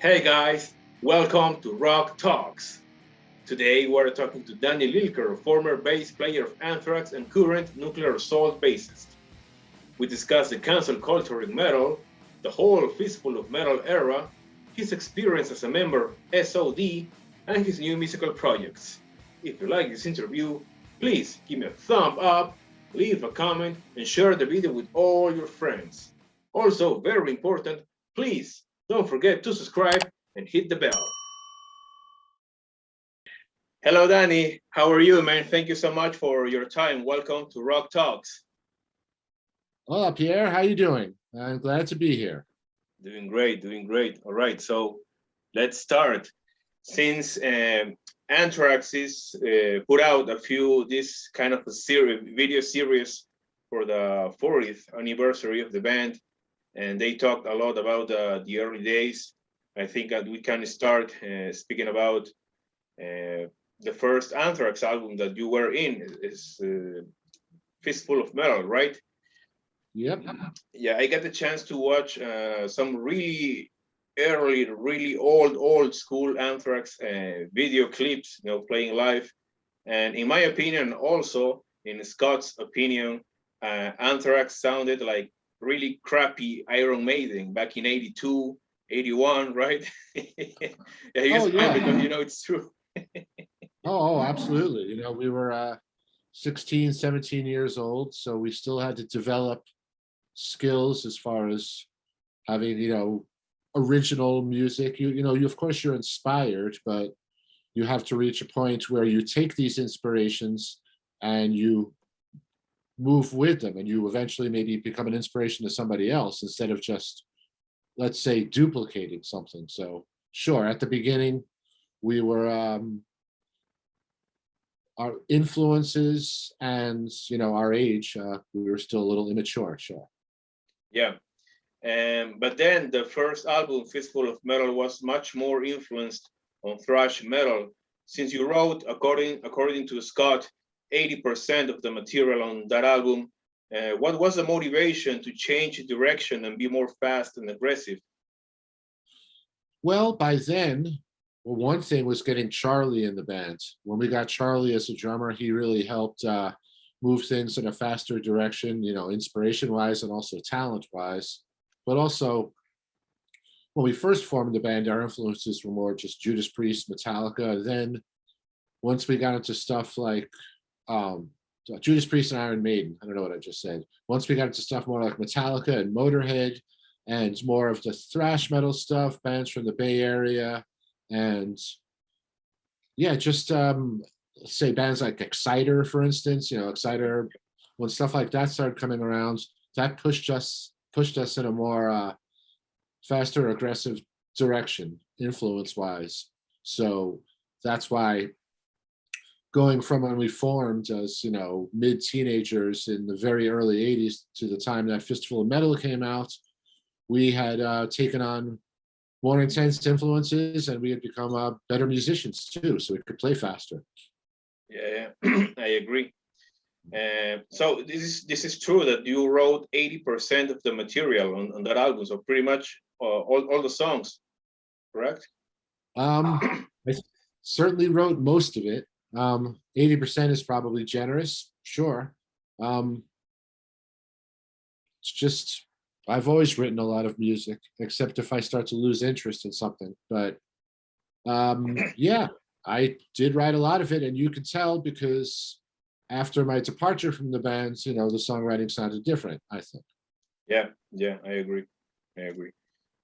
Hey guys, welcome to Rock Talks. Today we're talking to Danny Lilker, former bass player of Anthrax and current Nuclear Assault bassist. We discuss the cancel culture in metal, the whole Fistful of metal era, his experience as a member of S.O.D, and his new musical projects. If you like this interview, please give me a thumb up, leave a comment, and share the video with all your friends. Also, very important, please don't forget to subscribe and hit the bell. Hello, Danny. How are you, man? Thank you so much for your time. Welcome to Rock Talks. Hola, Pierre. How you doing? I'm glad to be here. Doing great, doing great. All right, so let's start. Since Anthrax is put out this kind of video series for the 40th anniversary of the band, and they talked a lot about the early days. I think that we can start speaking about the first Anthrax album that you were in is Fistful of Metal, right? Yep. Yeah, I got the chance to watch some really early, really old school Anthrax video clips, playing live. And in my opinion, also in Scott's opinion, Anthrax sounded like really crappy Iron Maiden back in 82, 81, right? Yeah, he was because it's true. Absolutely. We were 16, 17 years old, so we still had to develop skills as far as having, original music. You of course you're inspired, but you have to reach a point where you take these inspirations and you move with them, and you eventually maybe become an inspiration to somebody else instead of just, let's say, duplicating something. So sure, at the beginning we were our influences and our age, we were still a little immature. Sure. Yeah. But then the first album, Fistful of Metal, was much more influenced on thrash metal, since you wrote, according to Scott, 80% of the material on that album. What was the motivation to change direction and be more fast and aggressive? Well, by then, one thing was getting Charlie in the band. When we got Charlie as a drummer, he really helped move things in a faster direction, inspiration-wise and also talent-wise. But also, when we first formed the band, our influences were more just Judas Priest, Metallica. Then once we got into stuff like Judas Priest and Iron Maiden, I don't know what I just said. Once we got into stuff more like Metallica and Motorhead, and more of the thrash metal stuff, bands from the Bay Area, and yeah, just say bands like Exciter, for instance. Exciter, when stuff like that started coming around, that pushed us in a more faster, aggressive direction, influence-wise. So that's why, going from when we formed as mid-teenagers in the very early 80s to the time that Fistful of Metal came out, we had taken on more intense influences, and we had become better musicians too, so we could play faster. Yeah, I agree. So this is true that you wrote 80% of the material on that album, so pretty much all the songs, correct? I certainly wrote most of it. 80% is probably generous, sure. It's just, I've always written a lot of music, except if I start to lose interest in something. But yeah, I did write a lot of it, and you could tell because after my departure from the band, the songwriting sounded different, I think. Yeah, I agree.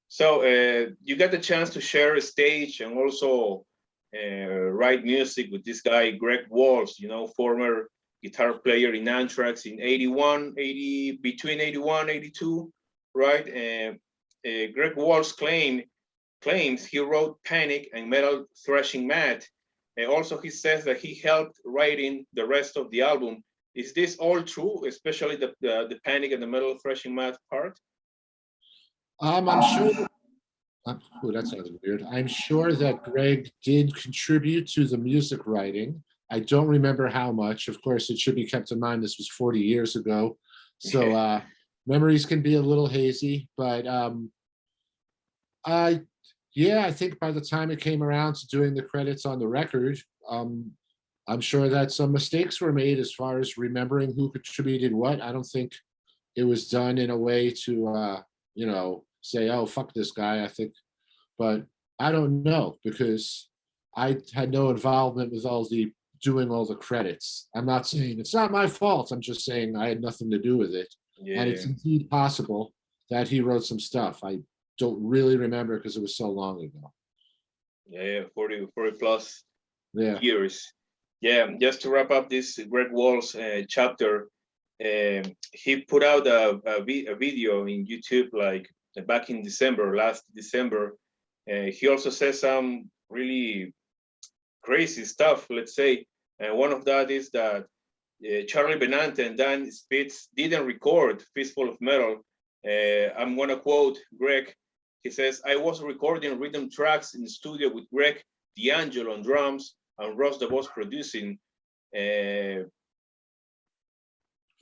So you got the chance to share a stage and also write music with this guy, Greg Walls, former guitar player in Anthrax in between 81, 82, right? Greg Walls claims he wrote Panic and Metal Thrashing Mad. And also he says that he helped writing the rest of the album. Is this all true, especially the Panic and the Metal Thrashing Mad part? I'm sure. Oh, that sounded weird. I'm sure that Greg did contribute to the music writing. I don't remember how much. Of course, it should be kept in mind this was 40 years ago. So memories can be a little hazy, but Yeah, I think by the time it came around to doing the credits on the record, I'm sure that some mistakes were made as far as remembering who contributed what. I don't think it was done in a way to, say, "Oh, fuck this guy." I think, but I don't know because I had no involvement with doing all the credits. I'm not saying it's not my fault. I'm just saying I had nothing to do with it. And it's Yeah, indeed possible that he wrote some stuff. I don't really remember because it was so long ago. yeah, 40 plus Yeah. years. Yeah, just to wrap up this Greg Walls chapter, he put out a video in YouTube like back in December, last December. He also says some really crazy stuff, let's say. And one of that is that Charlie Benante and Dan Spitz didn't record Fistful of Metal. I'm gonna quote Greg. He says, "I was recording rhythm tracks in the studio with Greg D'Angelo on drums and Ross the Boss producing. Uh,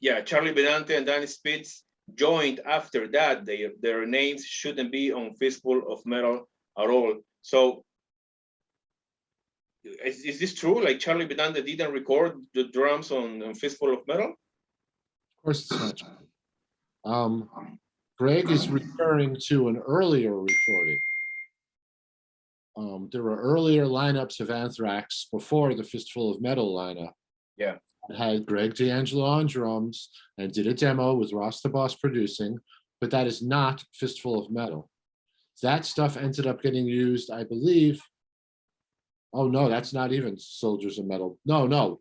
yeah, Charlie Benante and Dan Spitz joined after that. Their names shouldn't be on Fistful of Metal at all." So is this true? Like Charlie Benante didn't record the drums on Fistful of Metal? Of course, it's not true. Greg is referring to an earlier recording. There were earlier lineups of Anthrax before the Fistful of Metal lineup. Yeah. It had Greg D'Angelo on drums and did a demo with Ross the Boss producing, but that is not Fistful of Metal. That stuff ended up getting used, I believe. Oh no, that's not even Soldiers of Metal. No.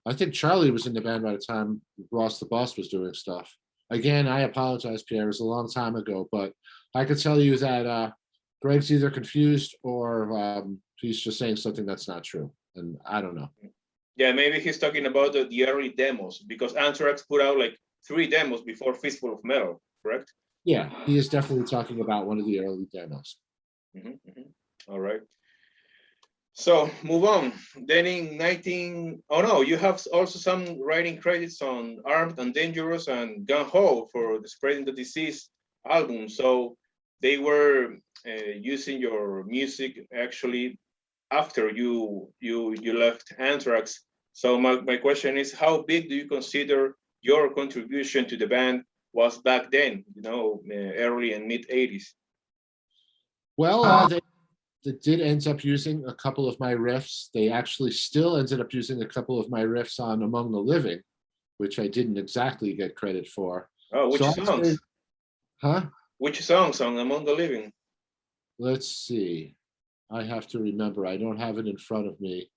I think Charlie was in the band by the time Ross the Boss was doing stuff. Again, I apologize, Pierre. It was a long time ago, but I could tell you that Greg's either confused or he's just saying something that's not true. And I don't know. Yeah, maybe he's talking about the early demos because Anthrax put out like 3 demos before Fistful of Metal, correct? Yeah, he is definitely talking about one of the early demos. All right. So move on. Then in 19, oh no, you have also some writing credits on Armed and Dangerous and Gun Ho for the Spreading the Disease album. So they were using your music actually after you left Anthrax. So my question is, how big do you consider your contribution to the band was back then? Early and mid 80s. Well, they did end up using a couple of my riffs. They actually still ended up using a couple of my riffs on Among the Living, which I didn't exactly get credit for. Oh, which So songs? Huh? Which songs on Among the Living? Let's see. I have to remember. I don't have it in front of me.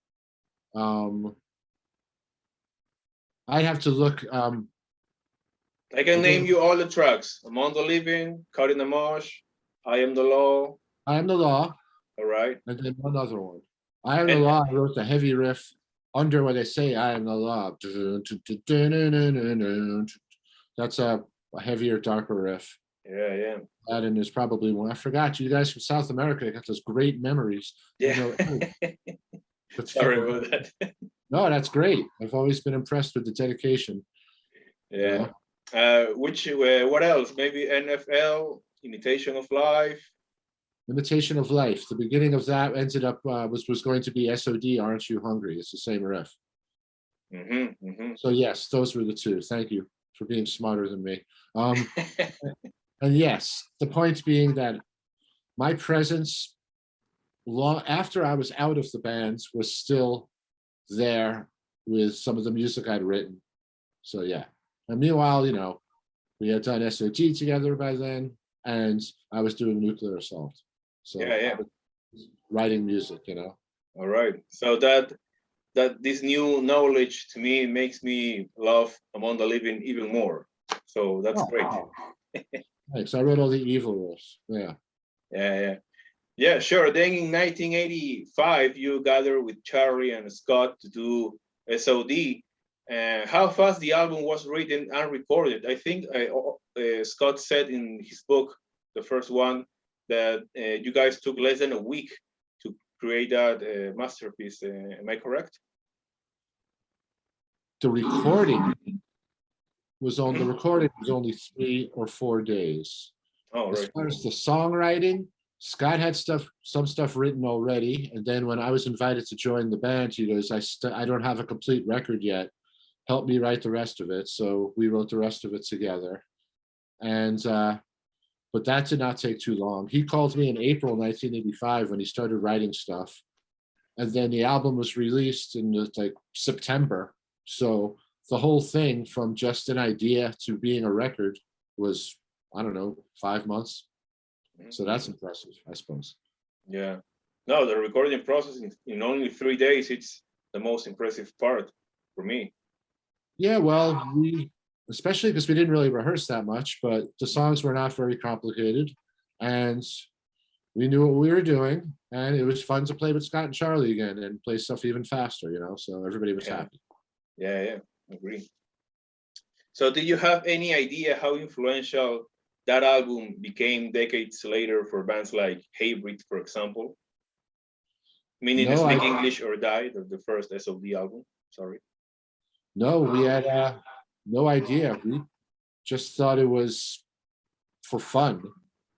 I have to look. I can name you all the tracks: Among the Living, Caught in the Marsh, I Am the Law. I Am the Law. All right. And then one other one. I Am the Law. I wrote the heavy riff under what they say. I Am the Law. That's a heavier, darker riff. Yeah. That and there's probably one. I forgot. You guys from South America got those great memories. Yeah. Sorry about that. No, that's great. I've always been impressed with the dedication. Yeah. What else? Maybe NFL, Imitation of Life. Imitation of Life. The beginning of that ended up was going to be S.O.D. Aren't You Hungry? It's the same riff. So yes, those were the two. Thank you for being smarter than me. And yes, the point being that my presence long after I was out of the bands was still there with some of the music I'd written. So yeah. And meanwhile, we had done S.O.D. together by then, and I was doing Nuclear Assault. So yeah. Writing music, All right. So that this new knowledge to me makes me love Among the Living even more. So that's great. Wow. Thanks. I wrote all the evil riffs. Yeah, sure. Then in 1985, you gathered with Charlie and Scott to do S.O.D. How fast the album was written and recorded. I think Scott said in his book, the first one, that you guys took less than a week to create that masterpiece. Am I correct? The recording was only 3 or 4 days. Oh, as right. far as the songwriting, Scott had some stuff written already, and then when I was invited to join the band, he goes, I don't have a complete record yet. Help me write the rest of it." So we wrote the rest of it together, and but that did not take too long. He called me in April 1985 when he started writing stuff, and then the album was released in like September. So the whole thing, from just an idea to being a record, was, I don't know, 5 months. So that's impressive, I suppose. Yeah. No, the recording process in only 3 days, it's the most impressive part for me. Yeah, well, especially because we didn't really rehearse that much, but the songs were not very complicated, and we knew what we were doing, and it was fun to play with Scott and Charlie again and play stuff even faster, so everybody was Yeah. happy. Yeah, agree. So did you have any idea how influential that album became decades later for bands like Hatebreed, for example? Meaning No, Speak English or Die, the first S.O.D we had no idea. We just thought it was for fun.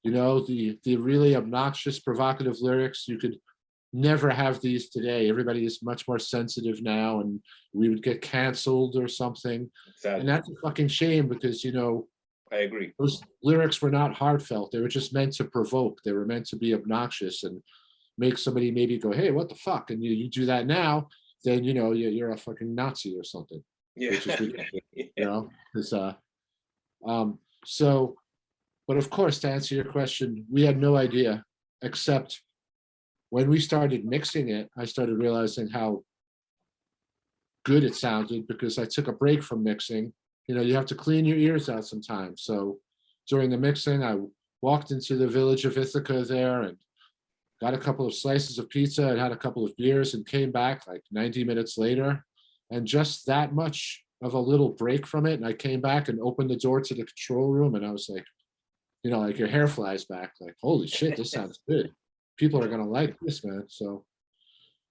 The really obnoxious, provocative lyrics, you could never have these today. Everybody is much more sensitive now, and we would get canceled or something. Exactly. And that's a fucking shame, because I agree. those lyrics were not heartfelt. They were just meant to provoke. They were meant to be obnoxious and make somebody maybe go, "Hey, what the fuck?" And you do that now, then you're a fucking Nazi or something. Yeah. Which is ridiculous. Yeah. So, but of course, to answer your question, we had no idea, except when we started mixing it, I started realizing how good it sounded, because I took a break from mixing. You have to clean your ears out sometimes. So during the mixing, I walked into the village of Ithaca there and got a couple of slices of pizza and had a couple of beers, and came back like 90 minutes later. And just that much of a little break from it, and I came back and opened the door to the control room, and I was like, like your hair flies back, like, holy shit, this sounds good. People are gonna like this, man. So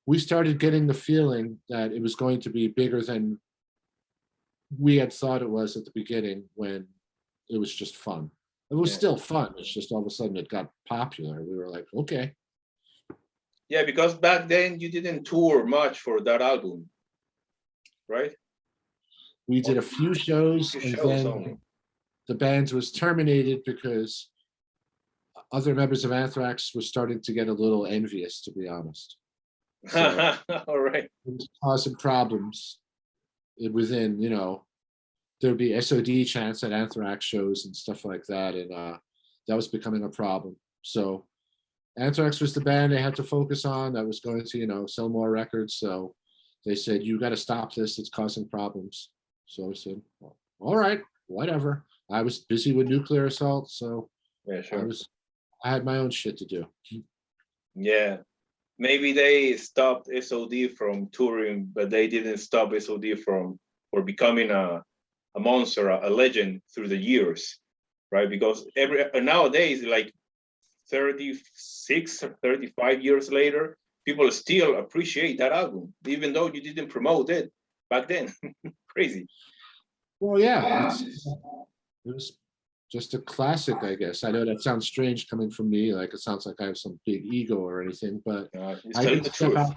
we started getting the feeling that it was going to be bigger than we had thought it was at the beginning, when it was just fun. It was still fun. It's just all of a sudden it got popular. We were like, okay. Yeah, because back then you didn't tour much for that album, right? We did a few shows, and then only. the band was terminated because other members of Anthrax were starting to get a little envious, to be honest. So all right. it was causing problems within, there'd be S.O.D chants at Anthrax shows and stuff like that, and that was becoming a problem. So Anthrax was the band they had to focus on, that was going to, sell more records. So they said, "You got to stop this. It's causing problems." So I said, well, "All right, whatever." I was busy with Nuclear Assault, so Yeah, sure. I had my own shit to do. Yeah, maybe they stopped S.O.D from touring, but they didn't stop S.O.D from becoming a monster, a legend through the years, right? Because nowadays, like 36 or 35 years later, people still appreciate that album, even though you didn't promote it back then. Crazy. Well, yeah, it was just a classic, I guess. I know that sounds strange coming from me, like it sounds like I have some big ego or anything, but It's I telling could the step truth. out.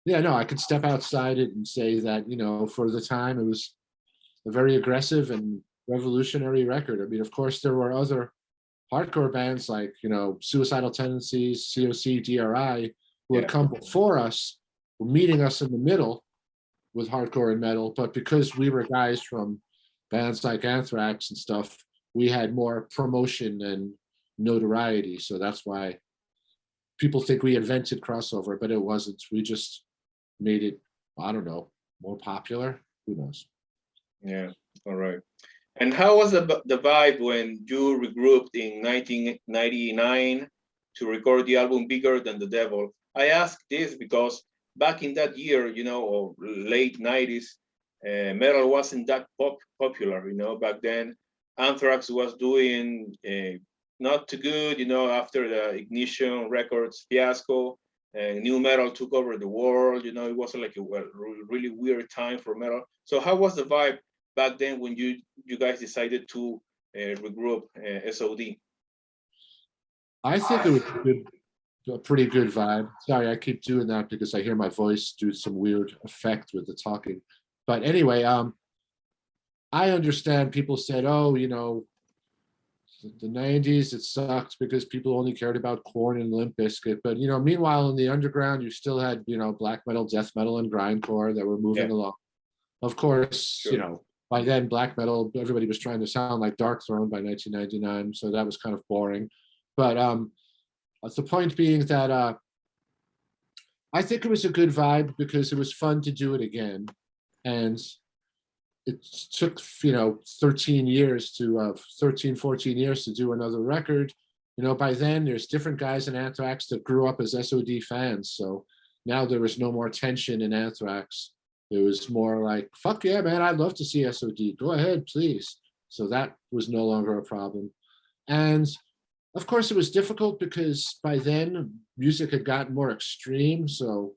Yeah, no, I could step outside it and say that, for the time, it was a very aggressive and revolutionary record. I mean, of course, there were other hardcore bands like, Suicidal Tendencies, COC, DRI, who had come before us, were meeting us in the middle with hardcore and metal. But because we were guys from bands like Anthrax and stuff, we had more promotion and notoriety. So that's why people think we invented crossover, but it wasn't. We just made it, I don't know, more popular. Who knows? Yeah, all right. And how was the vibe when you regrouped in 1999 to record the album Bigger Than the Devil? I ask this because back in that year, or late 90s, metal wasn't that popular, back then. Anthrax was doing not too good, after the Ignition Records fiasco. New metal took over the world, it was like a really weird time for metal. So how was the vibe back then when you guys decided to regroup S.O.D? I think it was a pretty good vibe. Sorry, I keep doing that because I hear my voice do some weird effect with the talking. But anyway, I understand people said, oh, the 90s, it sucked because people only cared about Korn and Limp Bizkit. But, meanwhile, in the underground, you still had, black metal, death metal, and grindcore that were moving Yeah, along. Of course, sure. by then, black metal, everybody was trying to sound like Dark Throne by 1999. So that was kind of boring. But the point being that I think it was a good vibe because it was fun to do it again. And it took 13 years to 13 14 years to do another record. By then there's different guys in Anthrax that grew up as S.O.D fans, so now there was no more tension in Anthrax. It was more like, fuck yeah, man, I'd love to see S.O.D, go ahead please. So that was no longer a problem. And of course it was difficult because by then music had gotten more extreme, so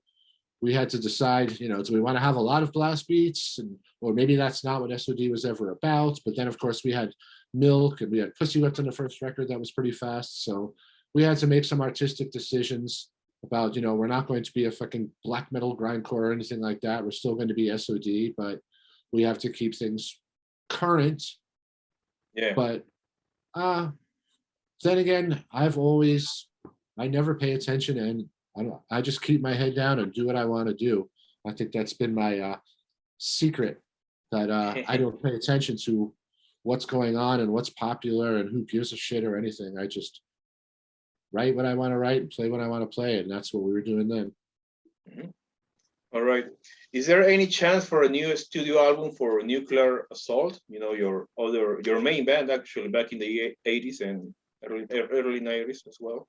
we had to decide, do we want to have a lot of blast beats, or maybe that's not what S.O.D was ever about. But then, of course, we had Milk and we had Pussy Whipped on the first record that was pretty fast. So we had to make some artistic decisions about, we're not going to be a fucking black metal grindcore or anything like that. We're still going to be S.O.D, but we have to keep things current. Yeah. But then again, I never pay attention, and I just keep my head down and do what I want to do. I think that's been my secret, that I don't pay attention to what's going on and what's popular and who gives a shit or anything. I just write what I want to write and play what I want to play, and that's what we were doing then. Mhm. All right. Is there any chance for a new studio album for Nuclear Assault? Your main band actually back in the 80s and early 90s as well.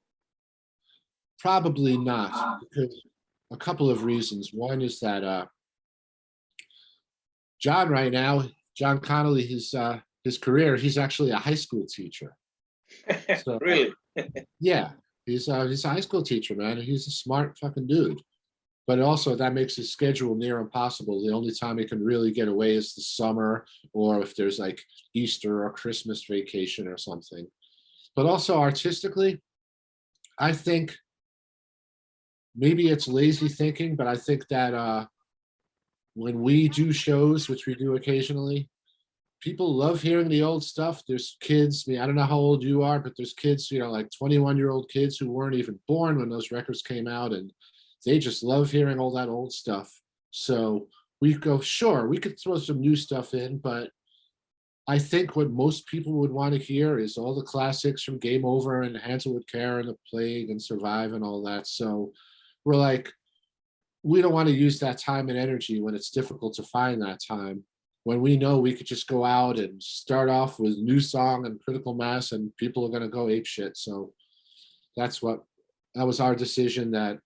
Probably not, because a couple of reasons. One is that John right now, John Connolly, his career, he's actually a high school teacher. So Really? yeah, he's a high school teacher, man, and he's a smart fucking dude. But also that makes his schedule near impossible. The only time he can really get away is the summer, or if there's like Easter or Christmas vacation or something. But also artistically, I think maybe it's lazy thinking, but I think that when we do shows, which we do occasionally, people love hearing the old stuff. There's kids, I don't know how old you are, but there's kids, like 21-year-old kids who weren't even born when those records came out, and they just love hearing all that old stuff. So we go, sure, we could throw some new stuff in, but I think what most people would want to hear is all the classics from Game Over and Hansel with Care and The Plague and Survive and all that. So we're like, we don't want to use that time and energy when it's difficult to find that time, when we know we could just go out and start off with new song and critical mass and people are going to go ape shit. So that was our decision, that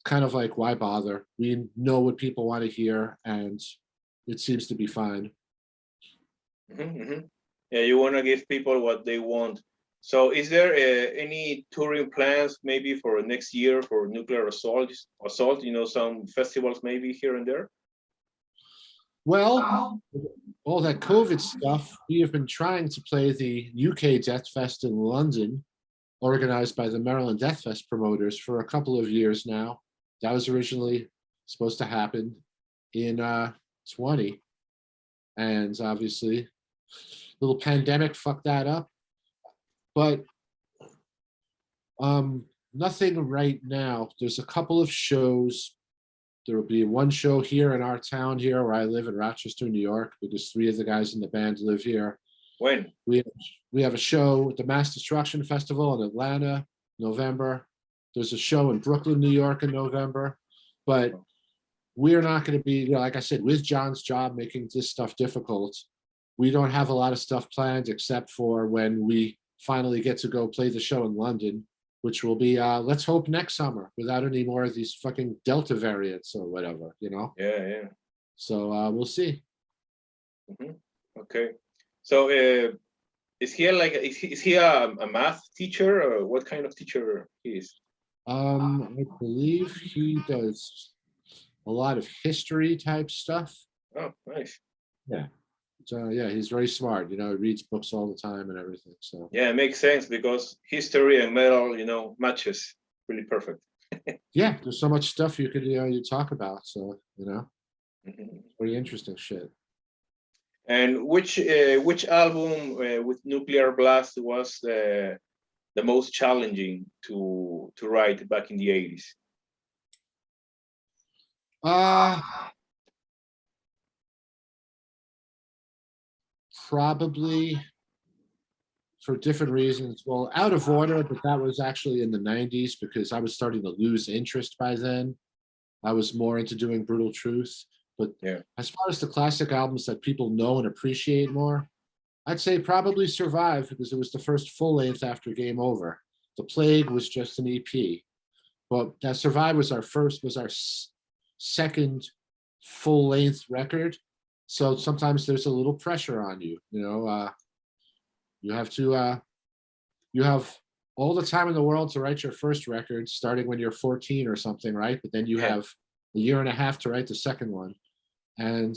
kind of like, why bother? We know what people want to hear and it seems to be fine. Mm-hmm. Yeah, you want to give people what they want. So is there any touring plans maybe for next year for Nuclear Assault, some festivals maybe here and there? Well, all that COVID stuff, we have been trying to play the UK Death Fest in London, organized by the Maryland Death Fest promoters, for a couple of years now. That was originally supposed to happen in 20. And obviously, little pandemic fucked that up. But nothing right now. There's a couple of shows. There will be one show here in our town here where I live in Rochester, New York, because 3 of the guys in the band live here. When? We have a show at the Mass Destruction Festival in Atlanta, November. There's a show in Brooklyn, New York in November. But we're not going to be, like I said, with John's job making this stuff difficult, we don't have a lot of stuff planned except for when we finally get to go play the show in London, which will be, let's hope, next summer, without any more of these fucking Delta variants or whatever, Yeah. So we'll see. Mm-hmm. Okay. So is he a math teacher, or what kind of teacher he is? I believe he does a lot of history type stuff. Oh, nice. Yeah. Yeah, he's very smart. He reads books all the time and everything. So Yeah, it makes sense because history and metal, matches really perfect. yeah, there's so much stuff you could you talk about. So Mhm. very interesting shit. And which album with Nuclear Blast was the most challenging to write back in the 80s? Uh Probably for different reasons. Well, Out of Order, but that was actually in the 90s because I was starting to lose interest by then. I was more into doing Brutal Truth. But Yeah. as far as the classic albums that people know and appreciate more, I'd say probably Survive because it was the first full length after Game Over. The Plague was just an EP. But that Survive was our second full length record. So sometimes there's a little pressure on you. You have to you have all the time in the world to write your first record, starting when you're 14 or something, right? But then you Yeah. have a year and a half to write the second one. And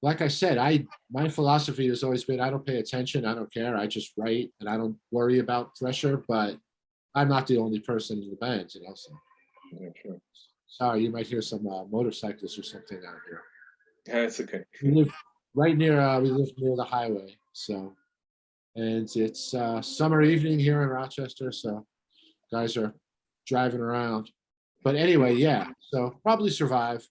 like I said, my philosophy has always been I don't pay attention, I don't care, I just write and I don't worry about pressure, but I'm not the only person in the band. So Yeah, sure. sorry, you might hear some motorcyclists or something out here. Yeah, it's okay. We live we live near the highway, so and it's summer evening here in Rochester, so guys are driving around. But anyway, yeah, so probably Survive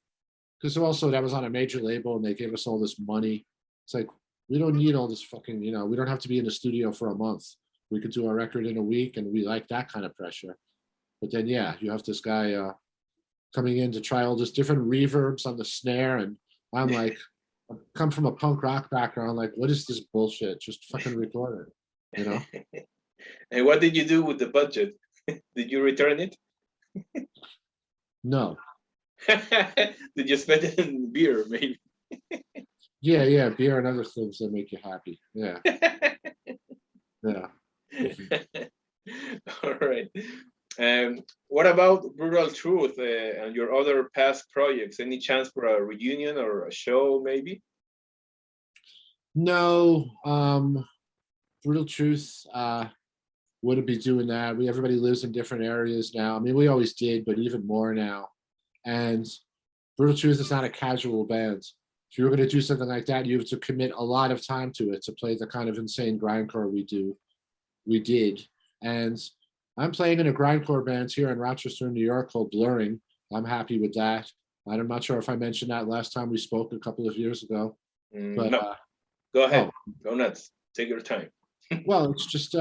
because also that was on a major label and they gave us all this money. It's like we don't need all this fucking, we don't have to be in the studio for a month. We could do a record in a week, and we like that kind of pressure. But then, yeah, you have this guy coming in to try all this different reverbs on the snare, and I'm like, I come from a punk rock background. Like, what is this bullshit? Just fucking record it. And what did you do with the budget? Did you return it? No. Did you spend it in beer, maybe? Yeah, beer and other things that make you happy. Yeah, yeah. All right. What about Brutal Truth and your other past projects? Any chance for a reunion or a show, maybe? No, Brutal Truth wouldn't be doing that. Everybody lives in different areas now. I mean, we always did, but even more now. And Brutal Truth is not a casual band. If you were going to do something like that, you have to commit a lot of time to it to play the kind of insane grindcore we did. And I'm playing in a grindcore band here in Rochester, New York called Blurring. I'm happy with that. I'm not sure if I mentioned that last time we spoke a couple of years ago. But No, go ahead. Oh, Go nuts. Take your time. well, it's just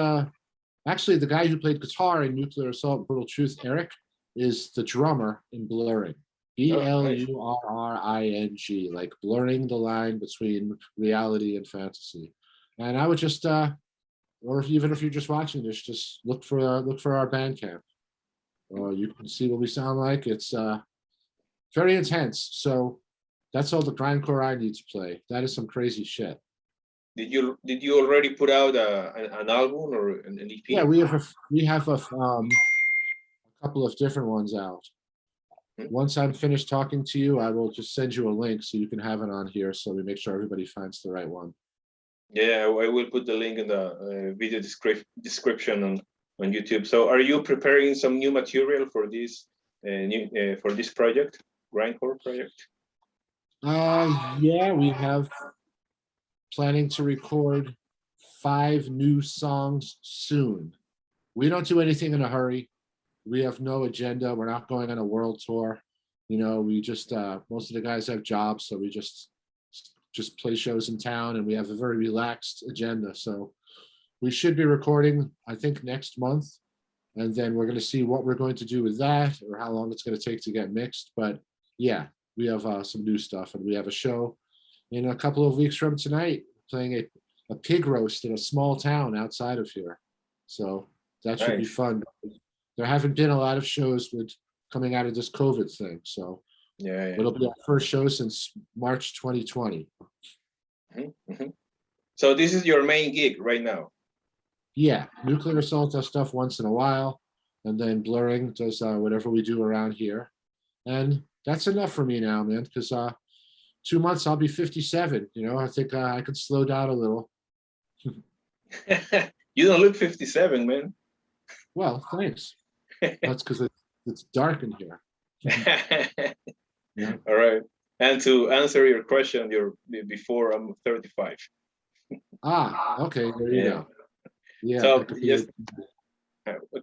actually the guy who played guitar in Nuclear Assault and Brutal Truth, Eric, is the drummer in Blurring. Oh, nice. Blurring, like blurring the line between reality and fantasy. And I would just or even if you're just watching this, just look for our Bandcamp. You can see what we sound like. It's very intense. So that's all the grindcore I need to play. That is some crazy shit. Did you already put out an album or an EP? Yeah, we have a couple of different ones out. Once I'm finished talking to you, I will just send you a link so you can have it on here. So we make sure everybody finds the right one. Yeah, I will put the link in the video description on YouTube. So, are you preparing some new material for this for this project, grindcore project? Yeah, we have planning to record 5 new songs soon. We don't do anything in a hurry. We have no agenda. We're not going on a world tour. We just most of the guys have jobs, so we just play shows in town, and we have a very relaxed agenda. So we should be recording, I think, next month, and then we're going to see what we're going to do with that or how long it's going to take to get mixed. But yeah, we have some new stuff, and we have a show in a couple of weeks from tonight, playing a pig roast in a small town outside of here. So that should be fun. There haven't been a lot of shows coming out of this COVID thing. So yeah. it'll be our first show since March 2020. Mm-hmm. So this is your main gig right now? Yeah, Nuclear Assault does stuff once in a while, and then Blurring does whatever we do around here. And that's enough for me now, man, because 2 months, I'll be 57. I think I could slow down a little. You don't look 57, man. Well, thanks. That's because it's dark in here. Yeah. All right. And to answer your question, before I'm 35. Okay. There you go. Yeah. So just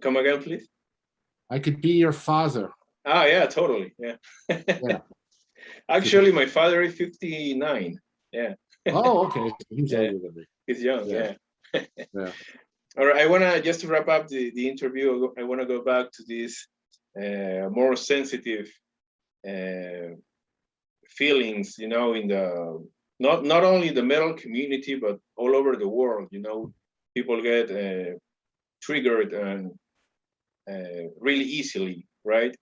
come again, please. I could be your father. Yeah, totally. Yeah. Yeah. Actually, my father is 59. Yeah. Oh, okay. He's older than me. He's young. Yeah. Yeah. All right. I wanna just to wrap up the interview. I wanna go back to this more sensitive feelings. In the not only the metal community but all over the world. People get triggered and really easily, right?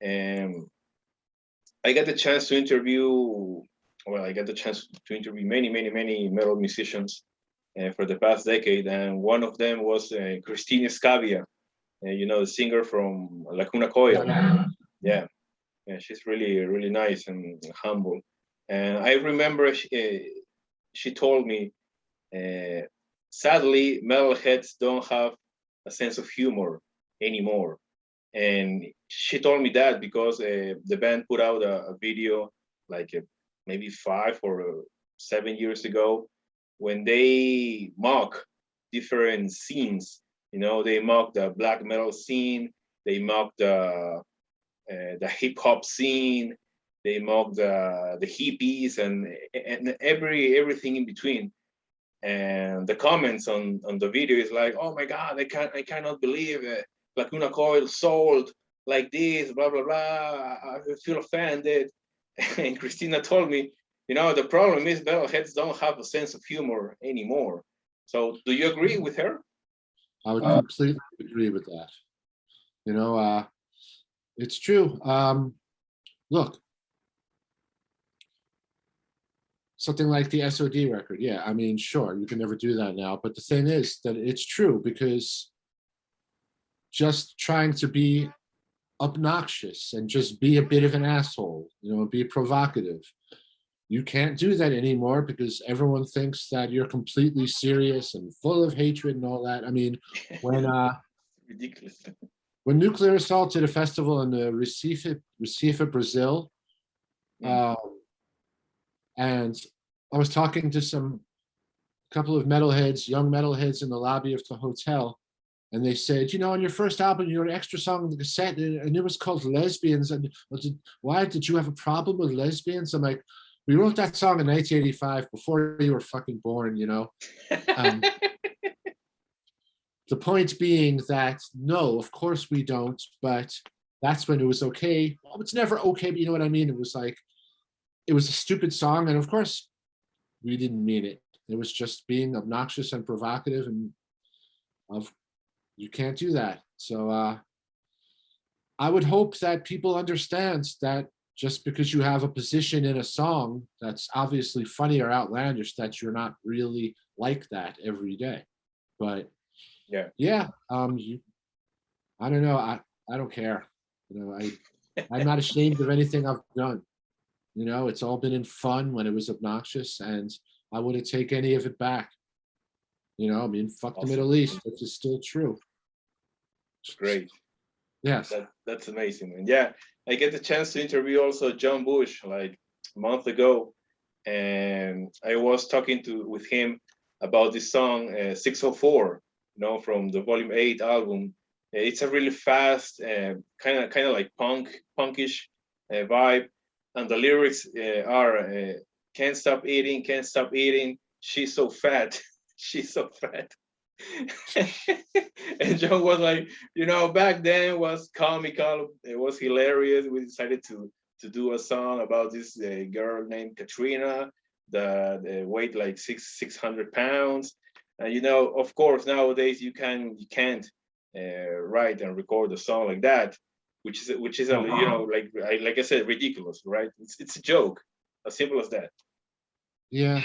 And I got the chance to interview. Well, I got the chance to interview many metal musicians for the past decade, and one of them was Christina Scavia, the singer from Lacuna Coil. Yeah, she's really nice and humble. And I remember she told me, sadly, metalheads don't have a sense of humor anymore. And she told me that because the band put out a video like maybe 5 or 7 years ago when they mock different scenes. They mock the black metal scene, they mock the hip hop scene, they mock the hippies and everything in between. And the comments on the video is like, "Oh my God, I cannot believe it. Lacuna Coil sold like this, blah blah blah. I feel offended." And Christina told me, the problem is metalheads don't have a sense of humor anymore. So, do you agree with her? I would completely agree with that. It's true. Look, something like the S.O.D. record. Yeah, I mean, sure, you can never do that now. But the thing is that it's true because just trying to be obnoxious and just be a bit of an asshole, be provocative. You can't do that anymore because everyone thinks that you're completely serious and full of hatred and all that. I mean, when ridiculous. When Nuclear Assault did a festival in Recife, Brazil, and I was talking to some couple of metalheads, young metalheads in the lobby of the hotel, and they said, on your first album, your extra song on the cassette, and it was called Lesbians. And why did you have a problem with lesbians? I'm like, we wrote that song in 1985 before you were fucking born, The point being that, no, of course we don't, but that's when it was okay. Well, it's never okay, but you know what I mean? It was like, it was a stupid song, and of course, we didn't mean it. It was just being obnoxious and provocative, and you can't do that. So I would hope that people understand that just because you have a position in a song that's obviously funny or outlandish, that you're not really like that every day. But yeah, I don't know. I don't care. I'm not ashamed of anything I've done. It's all been in fun when it was obnoxious, and I wouldn't take any of it back. I mean, fuck awesome. The Middle East, which is still true. Great. Yes. That's amazing. And yeah, I get the chance to interview also John Bush like a month ago, and I was talking with him about this song 604, from the Volume 8 album. It's a really fast, kind of like punkish vibe, and the lyrics are "Can't stop eating, she's so fat, she's so fat." And John was like, back then was comical, it was hilarious. We decided to do a song about this girl named Katrina that weighed like 600 pounds. And of course, nowadays you can't write and record a song like that, which is like I said, ridiculous, right? It's a joke, as simple as that. Yeah,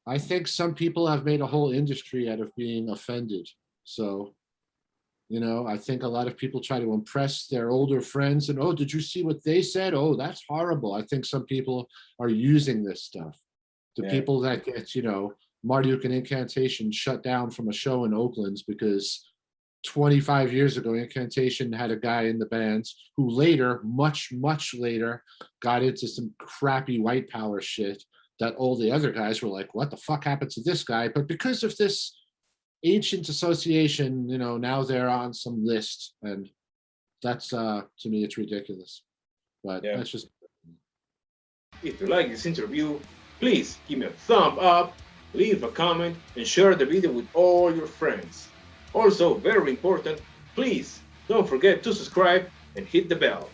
I think some people have made a whole industry out of being offended. So, You know, I think a lot of people try to impress their older friends and, oh, did you see what they said? Oh, that's horrible. I think some people are using this stuff. The Yeah. people that get, you know, Marduk and Incantation shut down from a show in Oakland because 25 years ago, Incantation had a guy in the band who later, much, much later, got into some crappy white power shit that all the other guys were like, what the fuck happened to this guy? But because of this ancient association, you know, now they're on some list. And that's, to me, it's ridiculous. But Yeah. that's just. If you like this interview, please give me a thumb up, leave a comment, and share the video with all your friends. Also, very important, please don't forget to subscribe and hit the bell.